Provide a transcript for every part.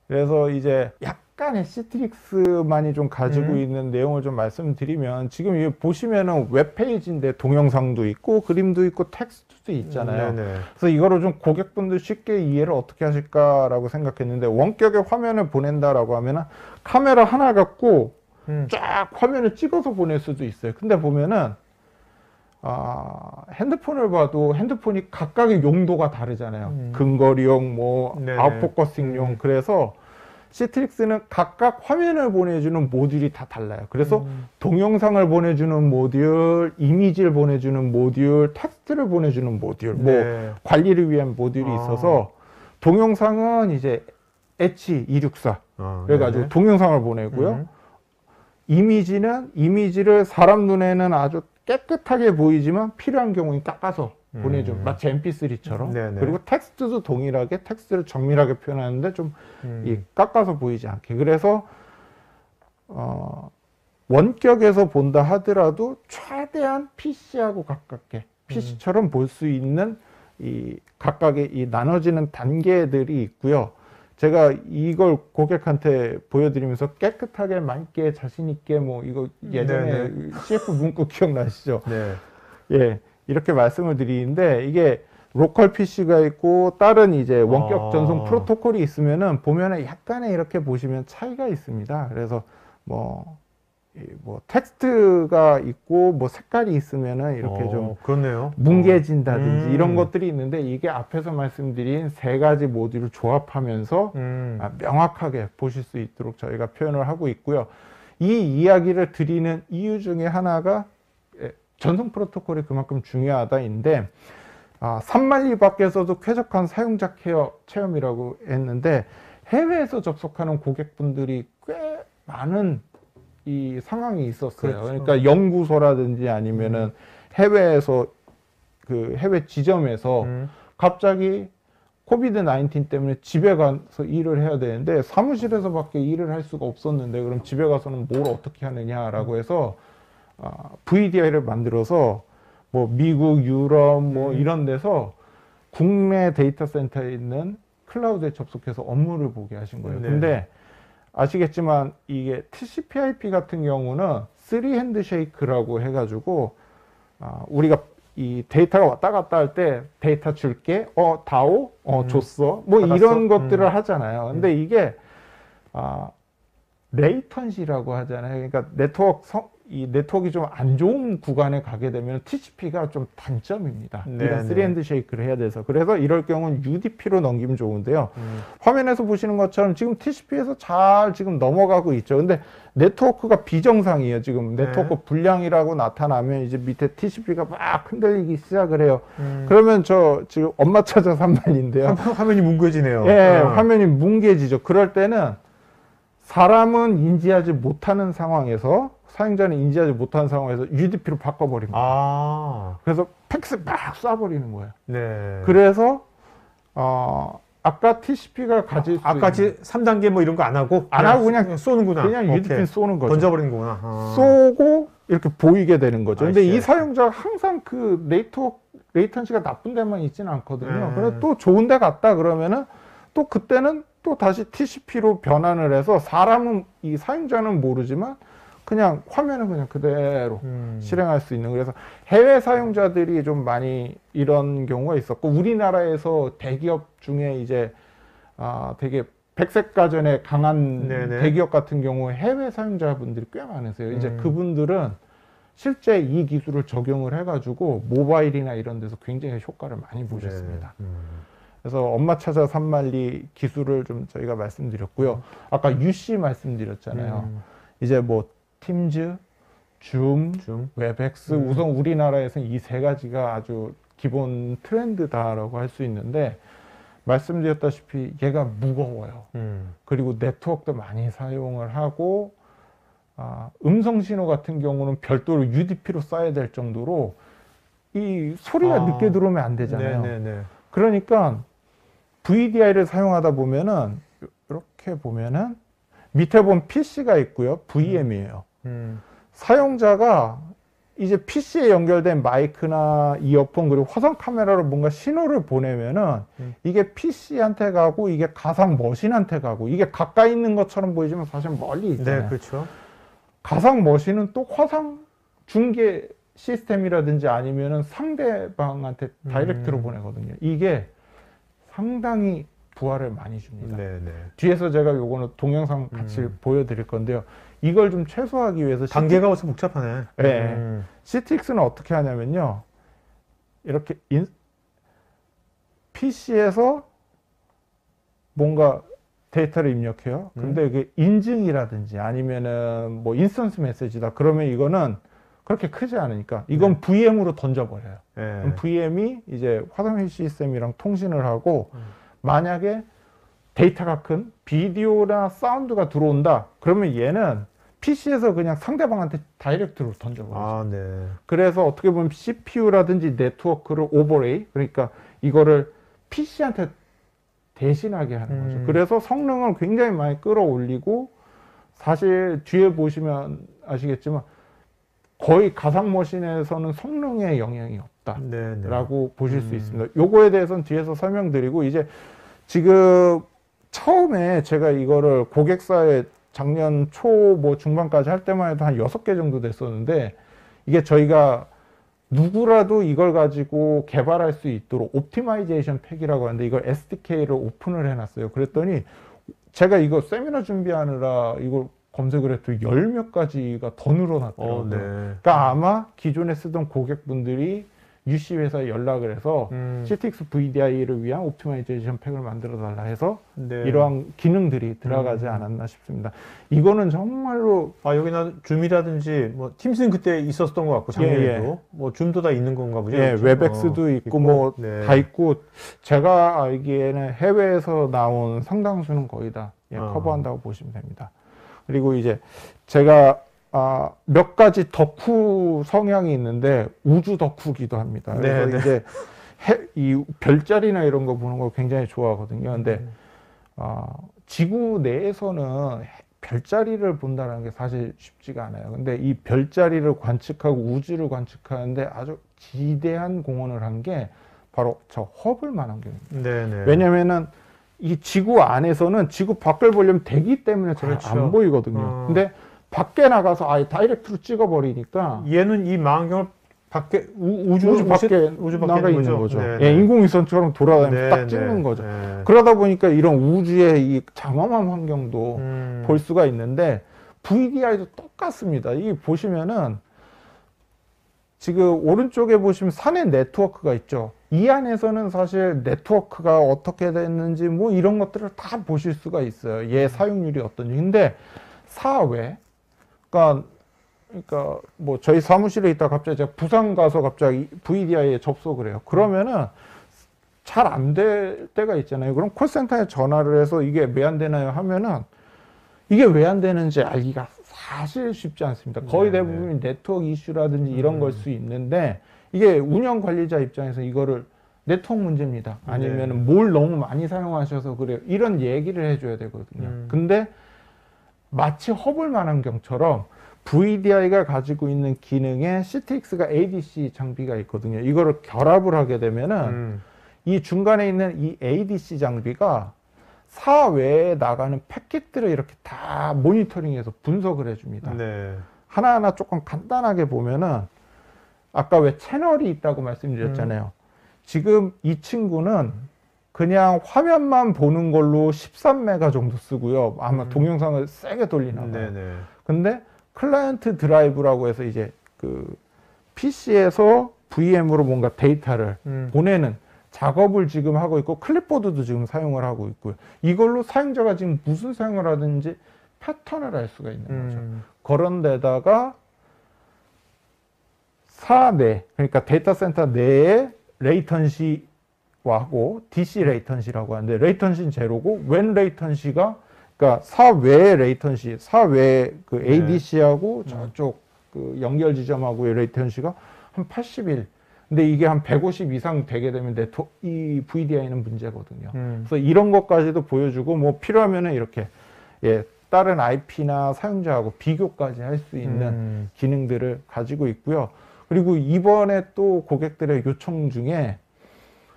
그래서 이제 약간의 시트릭스만이 좀 가지고 음. 있는 내용을 좀 말씀드리면, 지금 이 보시면은 웹페이지인데 동영상도 있고 그림도 있고 텍스트도 있잖아요. 네네. 그래서 이거를 좀 고객분들 쉽게 이해를 어떻게 하실까라고 생각했는데, 원격의 화면을 보낸다라고 하면은 카메라 하나 갖고 쫙 화면을 찍어서 보낼 수도 있어요. 근데 보면은 핸드폰을 봐도 핸드폰이 각각의 용도가 다르잖아요. 근거리용, 뭐 네네. 아웃포커싱용. 그래서 시트릭스는 각각 화면을 보내주는 모듈이 다 달라요. 그래서 동영상을 보내주는 모듈, 이미지를 보내주는 모듈, 텍스트를 보내주는 모듈, 뭐 네. 관리를 위한 모듈이 있어서, 동영상은 이제 H264 그래가지고 네네. 동영상을 보내고요. 이미지를 사람 눈에는 아주 깨끗하게 보이지만 필요한 경우에 깎아서 보내줘. 마치 MP3처럼. 네네. 그리고 텍스트도 동일하게 텍스트를 정밀하게 표현하는데 좀 이 깎아서 보이지 않게. 그래서 원격에서 본다 하더라도 최대한 PC하고 가깝게, PC처럼 볼 수 있는 이 각각의 이 나눠지는 단계들이 있고요. 제가 이걸 고객한테 보여드리면서 깨끗하게, 맑게, 자신있게, 뭐 이거 예전에 CF 문구 기억나시죠? 네. 예, 이렇게 말씀을 드리는데, 이게 로컬 PC가 있고 다른 이제 원격 전송 프로토콜이 있으면은 보면은 약간의 이렇게 보시면 차이가 있습니다. 그래서 뭐 텍스트가 있고 뭐 색깔이 있으면은 이렇게 좀 그렇네요. 뭉개진다든지 이런 것들이 있는데, 이게 앞에서 말씀드린 세 가지 모듈을 조합하면서 명확하게 보실 수 있도록 저희가 표현을 하고 있고요. 이 이야기를 드리는 이유 중에 하나가 전송 프로토콜이 그만큼 중요하다인데, 산만리 밖에서도 쾌적한 사용자 케어 체험이라고 했는데, 해외에서 접속하는 고객분들이 꽤 많은 이 상황이 있었어요. 그렇죠. 그러니까 연구소라든지 아니면은 해외에서 그 해외 지점에서 갑자기 코비드 19 때문에 집에 가서 일을 해야 되는데 사무실에서밖에 일을 할 수가 없었는데, 그럼 집에 가서는 뭘 어떻게 하느냐라고 해서 VDI를 만들어서 뭐 미국, 유럽 뭐 이런 데서 국내 데이터 센터에 있는 클라우드에 접속해서 업무를 보게 하신 거예요. 네. 근데 아시겠지만 이게 TCP/IP 같은 경우는 3핸드 쉐이크라고 해가지고 우리가 이 데이터가 왔다 갔다 할 때 데이터 줄게, 다오, 줬어, 뭐 받았어? 이런 것들을 하잖아요. 근데 이게 레이턴시라고 하잖아요. 그러니까 이 네트워크가 좀 안 좋은 구간에 가게 되면 TCP가 좀 단점입니다. 이런 3핸드 쉐이크를 해야 돼서. 그래서 이럴 경우는 UDP로 넘기면 좋은데요. 화면에서 보시는 것처럼 지금 TCP에서 잘 지금 넘어가고 있죠. 근데 네트워크가 비정상이에요. 지금 네트워크 불량이라고 나타나면 이제 밑에 TCP가 막 흔들리기 시작을 해요. 그러면 저 지금 엄마 찾아 산말인데요. 화면이 뭉개지네요. 예, 화면이 뭉개지죠. 그럴 때는 사람은 인지하지 못하는 상황에서, 사용자는 인지하지 못하는 상황에서 UDP로 바꿔버립니다. 그래서 팩스 막 쏴버리는 거예요. 네. 그래서 아까 TCP가 가질 수 아까 있는 3단계 뭐 이런 거 안 하고 그냥 쏘는구나. 그냥 UDP 쏘는 거죠. 던져버리는구나. 쏘고 이렇게 보이게 되는 거죠. 근데 이 아이씨. 사용자가 항상 그 레이턴시가 나쁜 데만 있지는 않거든요. 그래서 또 좋은 데 갔다 그러면은 또 그때는 또 다시 TCP로 변환을 해서, 사람은, 이 사용자는 모르지만 그냥 화면은 그냥 그대로 실행할 수 있는. 그래서 해외 사용자들이 좀 많이 이런 경우가 있었고, 우리나라에서 대기업 중에 이제 되게 백색 가전에 강한 대기업 같은 경우에 해외 사용자분들이 꽤 많으세요. 이제 그분들은 실제 이 기술을 적용을 해가지고 모바일이나 이런 데서 굉장히 효과를 많이 보셨습니다. 그래서 엄마 찾아 산말리 기술을 좀 저희가 말씀드렸고요. 아까 UC 말씀드렸잖아요. 이제 뭐 팀즈, 줌, 웹엑스, 우선 우리나라에서는 이 세 가지가 아주 기본 트렌드다라고 할 수 있는데, 말씀드렸다시피 얘가 무거워요. 그리고 네트워크도 많이 사용을 하고, 음성 신호 같은 경우는 별도로 UDP로 써야 될 정도로 이 소리가 늦게 들어오면 안 되잖아요. 그러니까 VDI를 사용하다 보면은 이렇게 보면은 밑에 보면 PC가 있고요. VM이에요. 사용자가 이제 PC에 연결된 마이크나 이어폰 그리고 화성 카메라로 뭔가 신호를 보내면은 이게 PC한테 가고 이게 가상 머신한테 가고 이게 가까이 있는 것처럼 보이지만 사실 멀리 있잖아요. 네, 그렇죠. 가상 머신은 또 화상 중계 시스템이라든지 아니면은 상대방한테 다이렉트로 보내거든요. 이게 상당히 부하를 많이 줍니다. 네, 네. 뒤에서 제가 요거는 동영상 같이 보여드릴 건데요. 이걸 좀 최소화하기 위해서 단계가 벌써 복잡하네. 네. CTX는 어떻게 하냐면요. 이렇게 PC에서 뭔가 데이터를 입력해요. 근데 이게 인증이라든지 아니면은 뭐 인스턴스 메시지다. 그러면 이거는 그렇게 크지 않으니까 이건 VM으로 던져버려요. 네. 그럼 VM이 이제 화상 시스템이랑 통신을 하고 만약에 데이터가 큰 비디오나 사운드가 들어온다. 그러면 얘는 PC에서 그냥 상대방한테 다이렉트로 던져버려요. 아, 네. 그래서 어떻게 보면 CPU라든지 네트워크를 오버레이, 그러니까 이거를 PC한테 대신하게 하는 거죠. 그래서 성능을 굉장히 많이 끌어올리고, 사실 뒤에 보시면 아시겠지만 거의 가상 머신에서는 성능에 영향이 없다라고 네, 네. 보실 수 있습니다. 요거에 대해서는 뒤에서 설명드리고, 이제 지금 처음에 제가 이거를 고객사에 작년 초 뭐 중반까지 할 때만 해도 한 6개 정도 됐었는데, 이게 저희가 누구라도 이걸 가지고 개발할 수 있도록 옵티마이제이션 팩이라고 하는데 이걸 SDK를 오픈을 해놨어요. 그랬더니 제가 이거 세미나 준비하느라 이걸 검색을 했더니 10몇 가지가 더 늘어났더라고요. 네. 그러니까 아마 기존에 쓰던 고객분들이 UC 회사에 연락을 해서 CTX VDI를 위한 옵티마이제이션 팩을 만들어 달라 해서 네. 이러한 기능들이 들어가지 않았나 싶습니다. 이거는 정말로 아, 여기나 줌이라든지 뭐 팀스는 그때 있었던 것 같고 작년에도 뭐 줌도 다 있는 건가 보죠. 예, 그렇죠? 웹엑스도 있고 뭐 네. 다 있고, 제가 알기에는 해외에서 나온 상당수는 거의 다 커버한다고 보시면 됩니다. 그리고 이제 제가 몇 가지 덕후 성향이 있는데 우주 덕후기도 합니다. 그래서 네, 이제 이 별자리나 이런 거 보는 거 굉장히 좋아하거든요. 근데 지구 내에서는 별자리를 본다는 게 사실 쉽지가 않아요. 근데 이 별자리를 관측하고 우주를 관측하는데 아주 지대한 공헌을 한 게 바로 저 허블 망원경입니다. 네, 네. 왜냐면은 이 지구 안에서는 지구 밖을 보려면 대기 때문에 잘 그렇죠. 안 보이거든요. 근데 밖에 나가서 아예 다이렉트로 찍어버리니까 얘는 이 망원경을 밖에 우주 밖에 나가 있는 거죠. 네, 예, 네. 인공위성처럼 돌아다니면서 네, 딱 찍는 네, 거죠. 네. 그러다 보니까 이런 우주의 이 장엄한 환경도 볼 수가 있는데 VDI도 똑같습니다. 이 보시면은 지금 오른쪽에 보시면 산의 네트워크가 있죠. 이 안에서는 사실 네트워크가 어떻게 됐는지 뭐 이런 것들을 다 보실 수가 있어요. 얘 사용률이 어떤지. 근데 사외, 그러니까 뭐 저희 사무실에 있다 갑자기 제가 부산 가서 갑자기 VDI에 접속을 해요. 그러면은 잘 안 될 때가 있잖아요. 그럼 콜센터에 전화를 해서 이게 왜 안 되나요 하면은 이게 왜 안 되는지 알기가 사실 쉽지 않습니다. 거의 네, 대부분 네트워크 이슈라든지 이런 걸 수 있는데, 이게 운영 관리자 입장에서 이거를 네트워크 문제입니다. 아니면 뭘 너무 많이 사용하셔서 그래요. 이런 얘기를 해줘야 되거든요. 근데 마치 허블 망원경처럼 VDI가 가지고 있는 기능에 CTX가 ADC 장비가 있거든요. 이거를 결합을 하게 되면은 이 중간에 있는 이 ADC 장비가 사외에 나가는 패킷들을 이렇게 다 모니터링해서 분석을 해줍니다. 네. 하나하나 조금 간단하게 보면은 아까 왜 채널이 있다고 말씀드렸잖아요. 지금 이 친구는 그냥 화면만 보는 걸로 13메가 정도 쓰고요. 아마 동영상을 세게 돌리나 봐요. 네네. 근데 클라이언트 드라이브라고 해서 이제 그 PC에서 VM으로 뭔가 데이터를 보내는 작업을 지금 하고 있고, 클립보드도 지금 사용을 하고 있고요. 이걸로 사용자가 지금 무슨 사용을 하든지 패턴을 알 수가 있는 거죠. 그런 데다가 사내, 그러니까 데이터 센터 내에 레이턴시하고 DC 레이턴시라고 하는데, 레이턴시는 제로고 웬 레이턴시가, 그러니까 사외의 레이턴시, 사외 그 ADC하고 저쪽 그 연결 지점하고의 레이턴시가 한 81. 근데 이게 한 150 이상 되게 되면 이 VDI는 문제거든요. 그래서 이런 것까지도 보여주고, 뭐 필요하면은 이렇게 다른 IP나 사용자하고 비교까지 할 수 있는 기능들을 가지고 있고요. 그리고 이번에 또 고객들의 요청 중에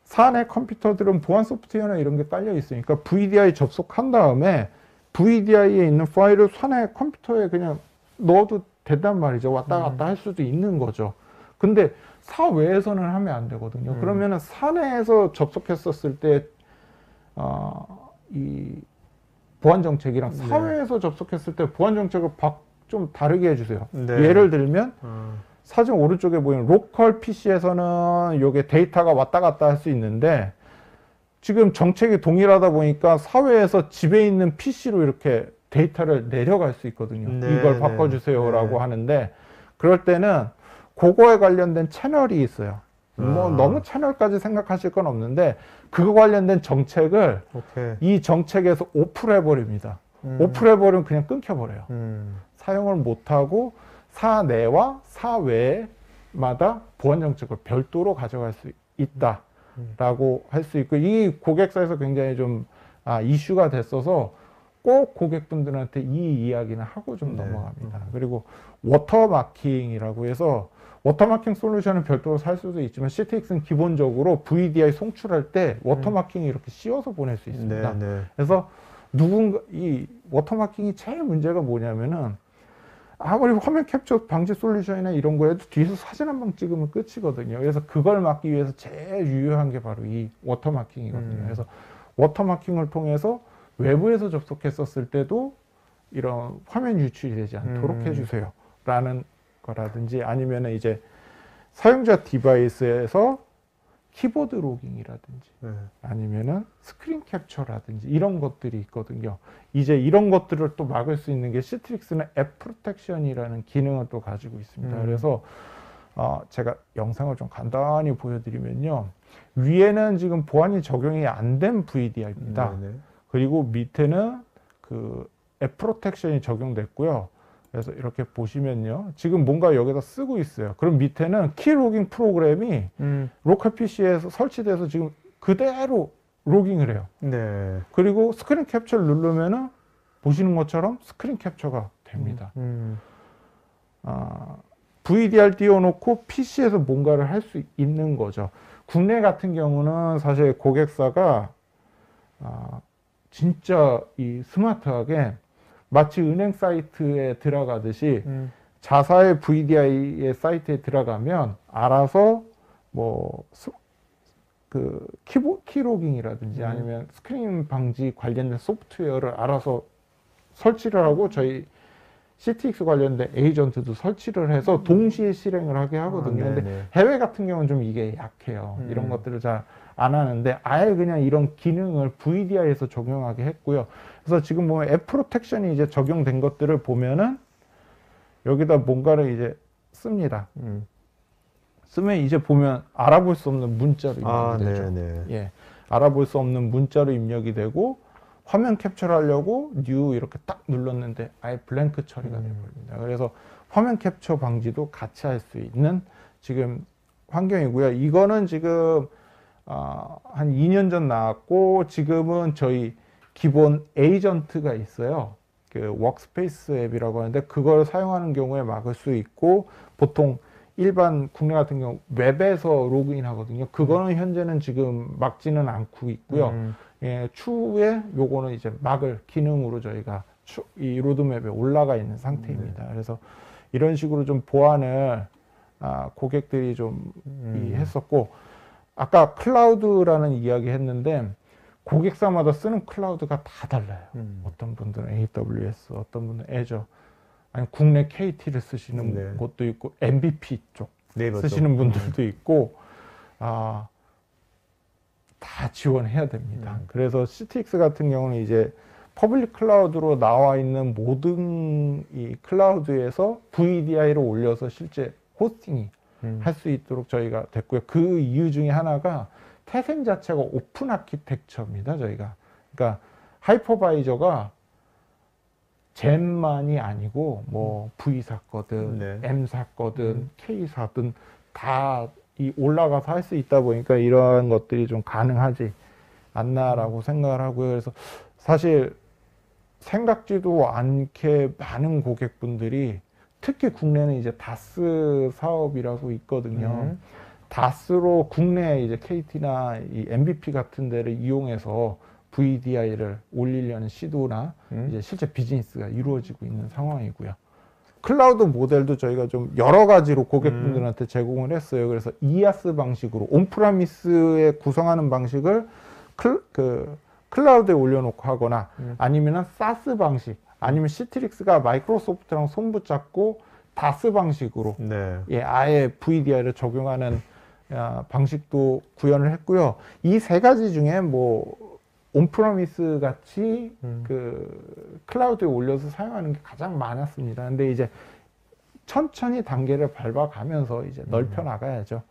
사내 컴퓨터들은 보안 소프트웨어나 이런 게 깔려 있으니까 VDI 접속한 다음에 VDI에 있는 파일을 사내 컴퓨터에 그냥 넣어도 된단 말이죠. 왔다 갔다 할 수도 있는 거죠. 근데 사외에서는 하면 안 되거든요. 그러면은 사내에서 접속했었을 때, 이 보안 정책이랑 네. 사외에서 접속했을 때 보안 정책을 좀 다르게 해주세요. 네. 예를 들면, 사진 오른쪽에 보이는 로컬 PC에서는 요게 데이터가 왔다 갔다 할 수 있는데, 지금 정책이 동일하다 보니까 사회에서 집에 있는 PC로 이렇게 데이터를 내려갈 수 있거든요. 네, 이걸 바꿔주세요라고 네. 하는데, 그럴 때는 그거에 관련된 채널이 있어요. 뭐 너무 채널까지 생각하실 건 없는데, 그거 관련된 정책을 오케이. 이 정책에서 오프해버립니다. 오프해버리면 그냥 끊겨버려요. 사용을 못하고 사내와 사외마다 보안 정책을 별도로 가져갈 수 있다라고 할 수 있고, 이 고객사에서 굉장히 좀 이슈가 됐어서 꼭 고객분들한테 이 이야기는 하고 좀 네. 넘어갑니다. 그리고 워터마킹이라고 해서 워터마킹 솔루션은 별도로 살 수도 있지만 CTX는 기본적으로 VDI 송출할 때 워터마킹이 이렇게 씌워서 보낼 수 있습니다. 네, 네. 그래서 이 워터마킹이 제일 문제가 뭐냐면은 아무리 화면 캡처 방지 솔루션이나 이런 거에도 뒤에서 사진 한 방 찍으면 끝이거든요. 그래서 그걸 막기 위해서 제일 유효한 게 바로 이 워터마킹이거든요. 그래서 워터마킹을 통해서 외부에서 접속했었을 때도 이런 화면 유출이 되지 않도록 해주세요. 라는 거라든지, 아니면은 이제 사용자 디바이스에서 키보드 로깅이라든지, 아니면은 스크린 캡처라든지 이런 것들이 있거든요. 이제 이런 것들을 또 막을 수 있는 게 시트릭스는 앱 프로텍션이라는 기능을 또 가지고 있습니다. 그래서 제가 영상을 좀 간단히 보여드리면요. 위에는 지금 보안이 적용이 안 된 VDI입니다. 그리고 밑에는 그 앱 프로텍션이 적용됐고요. 그래서 이렇게 보시면요. 지금 뭔가 여기다 쓰고 있어요. 그럼 밑에는 키 로깅 프로그램이 로컬 PC에서 설치돼서 지금 그대로 로깅을 해요. 네. 그리고 스크린 캡처를 누르면은 보시는 것처럼 스크린 캡처가 됩니다. VDR 띄워놓고 PC에서 뭔가를 할 수 있는 거죠. 국내 같은 경우는 사실 고객사가 진짜 이 스마트하게 마치 은행 사이트에 들어가듯이 자사의 VDI의 사이트에 들어가면 알아서 뭐 그 키로깅이라든지 아니면 스크린 방지 관련된 소프트웨어를 알아서 설치를 하고 저희 CTX 관련된 에이전트도 설치를 해서 동시에 실행을 하게 하거든요. 근데 해외 같은 경우는 좀 이게 약해요. 이런 것들을 잘 안 하는데 아예 그냥 이런 기능을 VDI에서 적용하게 했고요. 그래서 지금 보면 앱 프로텍션이 이제 적용된 것들을 보면은 여기다 뭔가를 이제 씁니다. 쓰면 이제 보면 알아볼 수 없는 문자로 입력이 되죠. 예, 알아볼 수 없는 문자로 입력이 되고, 화면 캡처를 하려고 뉴 이렇게 딱 눌렀는데 아예 블랭크 처리가 되어버립니다. 그래서 화면 캡처 방지도 같이 할 수 있는 지금 환경이고요. 이거는 지금 한 2년 전 나왔고, 지금은 저희 기본 에이전트가 있어요. 그 워크스페이스 앱이라고 하는데 그걸 사용하는 경우에 막을 수 있고, 보통 일반 국내 같은 경우 웹에서 로그인 하거든요. 그거는 현재는 지금 막지는 않고 있고요. 예, 추후에 요거는 이제 막을 기능으로 저희가 이 로드맵에 올라가 있는 상태입니다. 그래서 이런 식으로 좀 보안을 고객들이 좀 했었고, 아까 클라우드라는 이야기 했는데 고객사마다 쓰는 클라우드가 다 달라요. 어떤 분들은 AWS, 어떤 분들은 애저, 아니 국내 KT를 쓰시는 곳도 있고 MVP 쪽 쓰시는 분들도 있고, 다 지원해야 됩니다. 그래서 CTX 같은 경우는 이제 퍼블릭 클라우드로 나와 있는 모든 이 클라우드에서 VDI를 올려서 실제 호스팅이 할 수 있도록 저희가 됐고요. 그 이유 중에 하나가 태생 자체가 오픈 아키텍처입니다. 저희가. 그러니까 하이퍼바이저가 젠만이 아니고 뭐 V사 거든 M사 거든 K사든 다 이 올라가서 할 수 있다 보니까 이러한 것들이 좀 가능하지 않나라고 생각을 하고요. 그래서 사실 생각지도 않게 많은 고객분들이 특히 국내는 이제 다스 사업이라고 있거든요. 다스로 국내 이제 KT나 이 MVP 같은 데를 이용해서 VDI를 올리려는 시도나 이제 실제 비즈니스가 이루어지고 있는 상황이고요. 클라우드 모델도 저희가 좀 여러 가지로 고객분들한테 제공을 했어요. 그래서 이아스 방식으로 온프라미스에 구성하는 방식을 클라우드에 올려놓고 하거나 아니면은 사스 방식, 아니면 시트릭스가 마이크로소프트랑 손붙잡고 다스 방식으로 네. 예, 아예 VDI를 적용하는 방식도 구현을 했고요. 이 세 가지 중에 뭐 온프라미스 같이 그 클라우드에 올려서 사용하는 게 가장 많았습니다. 근데 이제 천천히 단계를 밟아가면서 이제 넓혀 나가야죠.